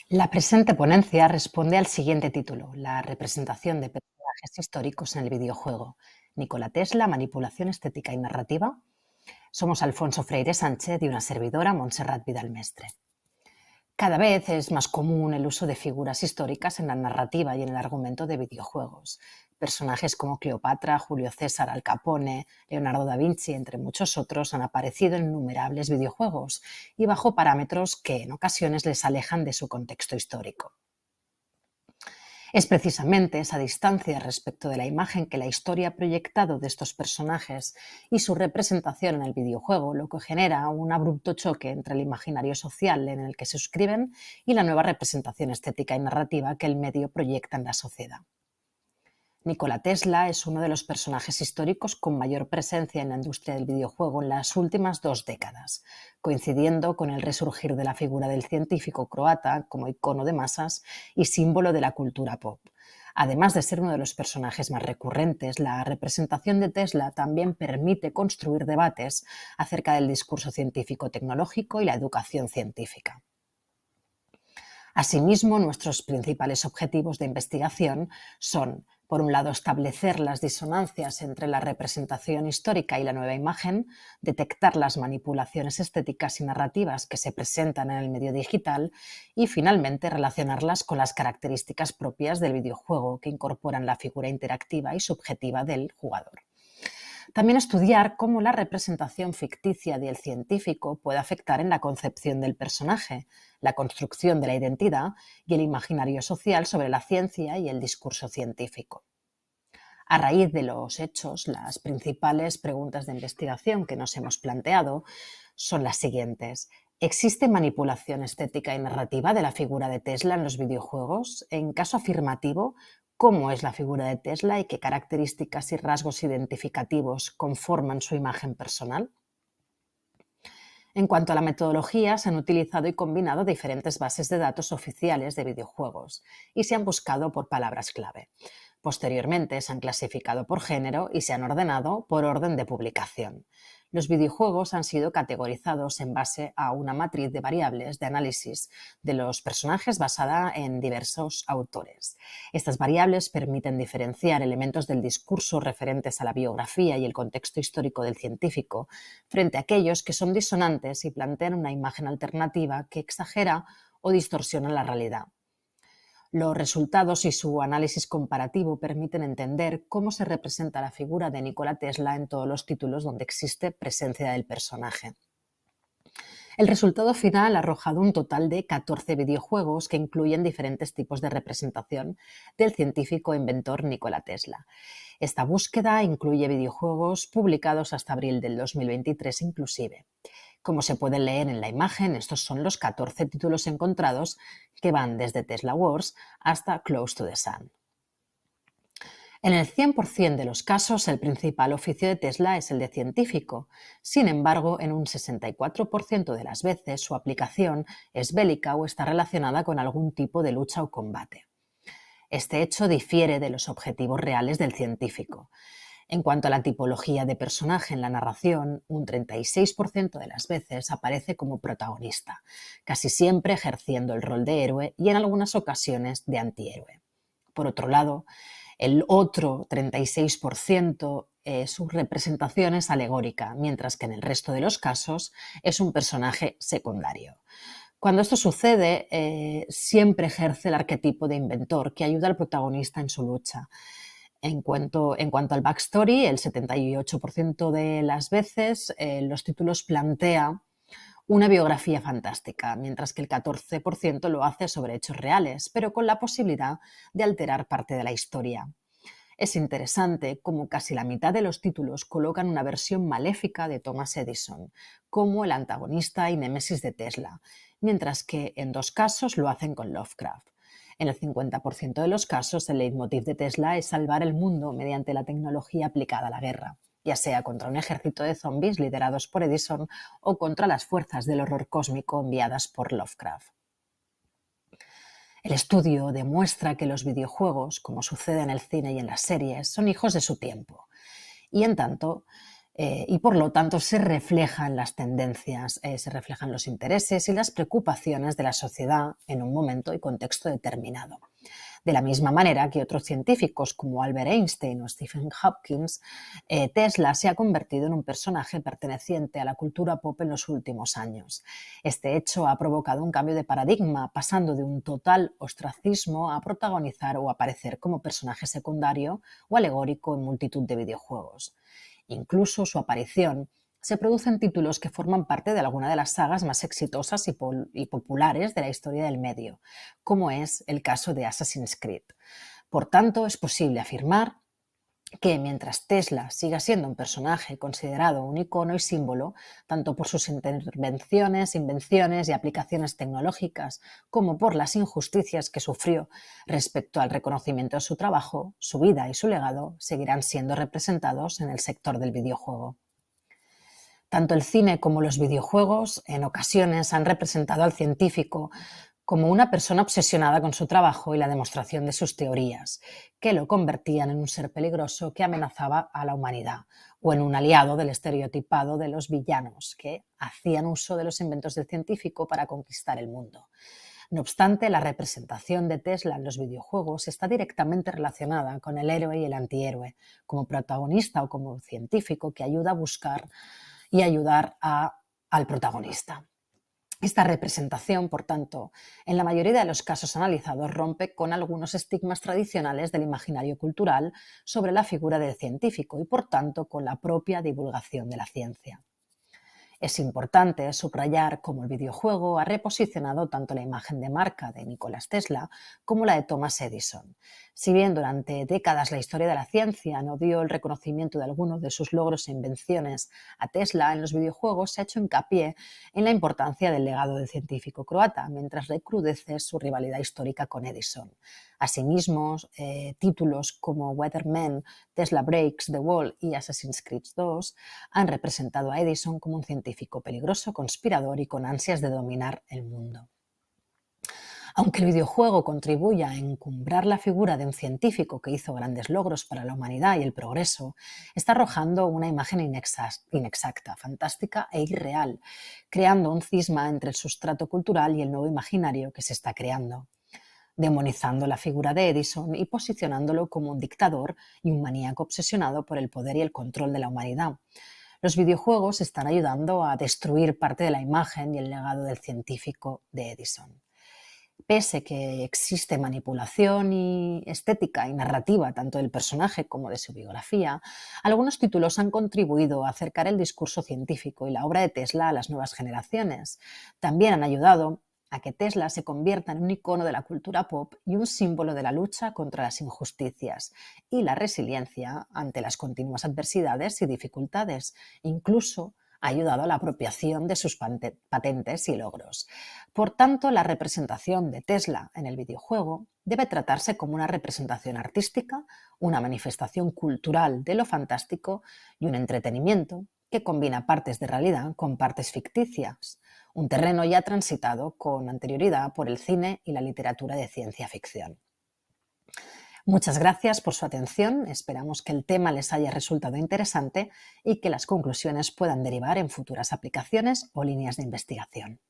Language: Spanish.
La presente ponencia responde al siguiente título: la representación de personajes históricos en el videojuego. Nikola Tesla, manipulación estética y narrativa. Somos Alfonso Freire Sánchez y una servidora, Montserrat Vidal-Mestre. Cada vez es más común el uso de figuras históricas en la narrativa y en el argumento de videojuegos. Personajes como Cleopatra, Julio César, Al Capone, Leonardo da Vinci, entre muchos otros, han aparecido en innumerables videojuegos y bajo parámetros que en ocasiones les alejan de su contexto histórico. Es precisamente esa distancia respecto de la imagen que la historia ha proyectado de estos personajes y su representación en el videojuego lo que genera un abrupto choque entre el imaginario social en el que se suscriben y la nueva representación estética y narrativa que el medio proyecta en la sociedad. Nikola Tesla es uno de los personajes históricos con mayor presencia en la industria del videojuego en las últimas 2 décadas, coincidiendo con el resurgir de la figura del científico croata como icono de masas y símbolo de la cultura pop. Además de ser uno de los personajes más recurrentes, la representación de Tesla también permite construir debates acerca del discurso científico-tecnológico y la educación científica. Asimismo, nuestros principales objetivos de investigación son, por un lado, establecer las disonancias entre la representación histórica y la nueva imagen, detectar las manipulaciones estéticas y narrativas que se presentan en el medio digital y, finalmente, relacionarlas con las características propias del videojuego que incorporan la figura interactiva y subjetiva del jugador. También estudiar cómo la representación ficticia del científico puede afectar en la concepción del personaje, la construcción de la identidad y el imaginario social sobre la ciencia y el discurso científico. A raíz de los hechos, las principales preguntas de investigación que nos hemos planteado son las siguientes. ¿Existe manipulación estética y narrativa de la figura de Tesla en los videojuegos? En caso afirmativo, ¿cómo es la figura de Tesla y qué características y rasgos identificativos conforman su imagen personal? En cuanto a la metodología, se han utilizado y combinado diferentes bases de datos oficiales de videojuegos y se han buscado por palabras clave. Posteriormente se han clasificado por género y se han ordenado por orden de publicación. Los videojuegos han sido categorizados en base a una matriz de variables de análisis de los personajes basada en diversos autores. Estas variables permiten diferenciar elementos del discurso referentes a la biografía y el contexto histórico del científico frente a aquellos que son disonantes y plantean una imagen alternativa que exagera o distorsiona la realidad. Los resultados y su análisis comparativo permiten entender cómo se representa la figura de Nikola Tesla en todos los títulos donde existe presencia del personaje. El resultado final ha arrojado un total de 14 videojuegos que incluyen diferentes tipos de representación del científico e inventor Nikola Tesla. Esta búsqueda incluye videojuegos publicados hasta abril del 2023 inclusive. Como se puede leer en la imagen, estos son los 14 títulos encontrados que van desde Tesla Wars hasta Close to the Sun. En el 100% de los casos, el principal oficio de Tesla es el de científico. Sin embargo, en un 64% de las veces su aplicación es bélica o está relacionada con algún tipo de lucha o combate. Este hecho difiere de los objetivos reales del científico. En cuanto a la tipología de personaje en la narración, un 36% de las veces aparece como protagonista, casi siempre ejerciendo el rol de héroe y en algunas ocasiones de antihéroe. Por otro lado, el otro 36% su representación es alegórica, mientras que en el resto de los casos es un personaje secundario. Cuando esto sucede, siempre ejerce el arquetipo de inventor que ayuda al protagonista en su lucha. En cuanto al backstory, el 78% de las veces los títulos plantea una biografía fantástica, mientras que el 14% lo hace sobre hechos reales, pero con la posibilidad de alterar parte de la historia. Es interesante cómo casi la mitad de los títulos colocan una versión maléfica de Thomas Edison, como el antagonista y némesis de Tesla, mientras que en 2 casos lo hacen con Lovecraft. En el 50% de los casos, el leitmotiv de Tesla es salvar el mundo mediante la tecnología aplicada a la guerra, ya sea contra un ejército de zombies liderados por Edison o contra las fuerzas del horror cósmico enviadas por Lovecraft. El estudio demuestra que los videojuegos, como sucede en el cine y en las series, son hijos de su tiempo y, en tanto, y por lo tanto se reflejan las tendencias, se reflejan los intereses y las preocupaciones de la sociedad en un momento y contexto determinado. De la misma manera que otros científicos como Albert Einstein o Stephen Hawking, Tesla se ha convertido en un personaje perteneciente a la cultura pop en los últimos años. Este hecho ha provocado un cambio de paradigma, pasando de un total ostracismo a protagonizar o aparecer como personaje secundario o alegórico en multitud de videojuegos. Incluso su aparición se produce en títulos que forman parte de alguna de las sagas más exitosas y populares de la historia del medio, como es el caso de Assassin's Creed. Por tanto, es posible afirmar que mientras Tesla siga siendo un personaje considerado un icono y símbolo, tanto por sus intervenciones, invenciones y aplicaciones tecnológicas, como por las injusticias que sufrió respecto al reconocimiento de su trabajo, su vida y su legado seguirán siendo representados en el sector del videojuego. Tanto el cine como los videojuegos en ocasiones han representado al científico como una persona obsesionada con su trabajo y la demostración de sus teorías, que lo convertían en un ser peligroso que amenazaba a la humanidad, o en un aliado del estereotipado de los villanos, que hacían uso de los inventos del científico para conquistar el mundo. No obstante, la representación de Tesla en los videojuegos está directamente relacionada con el héroe y el antihéroe, como protagonista o como científico que ayuda a buscar y ayudar al protagonista. Esta representación, por tanto, en la mayoría de los casos analizados rompe con algunos estigmas tradicionales del imaginario cultural sobre la figura del científico y, por tanto, con la propia divulgación de la ciencia. Es importante subrayar cómo el videojuego ha reposicionado tanto la imagen de marca de Nikola Tesla como la de Thomas Edison. Si bien durante décadas la historia de la ciencia no dio el reconocimiento de algunos de sus logros e invenciones a Tesla, en los videojuegos se ha hecho hincapié en la importancia del legado del científico croata, mientras recrudece su rivalidad histórica con Edison. Asimismo, títulos como Weatherman, Tesla Breaks the Wall y Assassin's Creed 2 han representado a Edison como un científico peligroso, conspirador y con ansias de dominar el mundo. Aunque el videojuego contribuya a encumbrar la figura de un científico que hizo grandes logros para la humanidad y el progreso, está arrojando una imagen inexacta, fantástica e irreal, creando un cisma entre el sustrato cultural y el nuevo imaginario que se está creando, demonizando la figura de Edison y posicionándolo como un dictador y un maníaco obsesionado por el poder y el control de la humanidad. Los videojuegos están ayudando a destruir parte de la imagen y el legado del científico de Edison. Pese que existe manipulación y estética y narrativa tanto del personaje como de su biografía, algunos títulos han contribuido a acercar el discurso científico y la obra de Tesla a las nuevas generaciones. También han ayudado a que Tesla se convierta en un icono de la cultura pop y un símbolo de la lucha contra las injusticias y la resiliencia ante las continuas adversidades y dificultades. Incluso ha ayudado a la apropiación de sus patentes y logros. Por tanto, la representación de Tesla en el videojuego debe tratarse como una representación artística, una manifestación cultural de lo fantástico y un entretenimiento que combina partes de realidad con partes ficticias, un terreno ya transitado con anterioridad por el cine y la literatura de ciencia ficción. Muchas gracias por su atención, esperamos que el tema les haya resultado interesante y que las conclusiones puedan derivar en futuras aplicaciones o líneas de investigación.